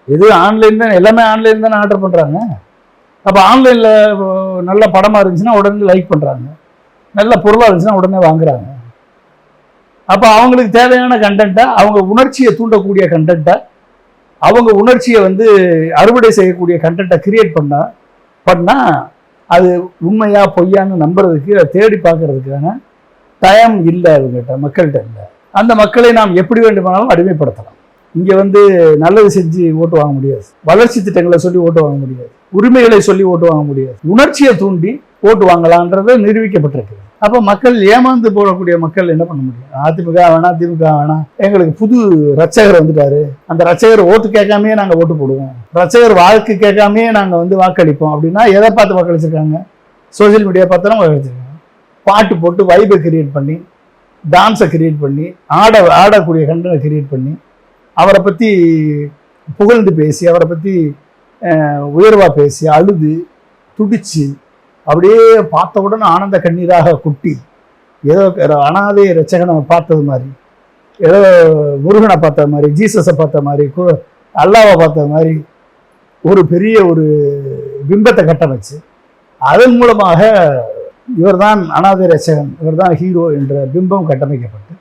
எது ஆன்லைன் தான், எல்லாமே ஆன்லைன் தானே ஆர்டர் பண்ணுறாங்க. அப்போ ஆன்லைனில் நல்ல படமாக இருந்துச்சுன்னா உடனே லைக் பண்ணுறாங்க, நல்ல பொருளாக இருந்துச்சுன்னா உடனே வாங்குறாங்க. அப்போ அவங்களுக்கு தேவையான கண்டென்ட்டை, அவங்க உணர்ச்சியை தூண்டக்கூடிய கண்டென்ட்டை, அவங்க உணர்ச்சியை வந்து அறுவடை செய்யக்கூடிய கண்டென்ட்டை கிரியேட் பண்ணால் அது உண்மையா பொய்யான்னு நம்புறதுக்கு, அதை தேடி பார்க்கறதுக்கான டைம் இல்லை அவங்ககிட்ட, மக்கள்கிட்ட இல்லை. அந்த மக்களை நாம் எப்படி வேண்டுமானாலும் அடிமைப்படுத்தலாம். இங்கே வந்து நல்லது செஞ்சு ஓட்டு வாங்க முடியாது, வளர்ச்சி திட்டங்களை சொல்லி ஓட்டு வாங்க முடியாது, உரிமைகளை சொல்லி ஓட்டு வாங்க முடியாது. உணர்ச்சியை தூண்டி ஓட்டு வாங்கலான்றது நிரூபிக்கப்பட்டிருக்கு. அப்போ மக்கள் ஏமாந்து போடக்கூடிய மக்கள் என்ன பண்ண முடியும்? அதிமுக வேணாம், திமுக வேணாம், எங்களுக்கு புது ரட்சகர் வந்துட்டாரு, அந்த ரட்சகர் ஓட்டு கேட்காமே நாங்கள் ஓட்டு போடுவோம், ரட்சகர் வாக்கு கேட்காமே நாங்கள் வந்து வாக்களிப்போம் அப்படின்னா எதை பார்த்து வாக்களிச்சிருக்காங்க? சோசியல் மீடியா பார்த்து தான் வாக்களிச்சிருக்காங்க. பாட்டு போட்டு வைபை கிரியேட் பண்ணி, டான்ஸை கிரியேட் பண்ணி, ஆடக்கூடிய கண்டனை கிரியேட் பண்ணி, அவரை பற்றி புகழ்ந்து பேசி, அவரை பற்றி உயர்வாக பேசி, அழுது துடிச்சு, அப்படியே பார்த்த உடனே ஆனந்த கண்ணீராக குட்டி, ஏதோ அனாதை ரட்சகனை பார்த்தது மாதிரி, ஏதோ முருகனை பார்த்த மாதிரி, ஜீசஸை பார்த்த மாதிரி, அல்லாவை பார்த்த மாதிரி ஒரு பெரிய ஒரு பிம்பத்தை கட்டமைச்சு, அதன் மூலமாக இவர்தான் அனாதை ரட்சகன், இவர்தான் ஹீரோ என்ற பிம்பம் கட்டமைக்கப்பட்டு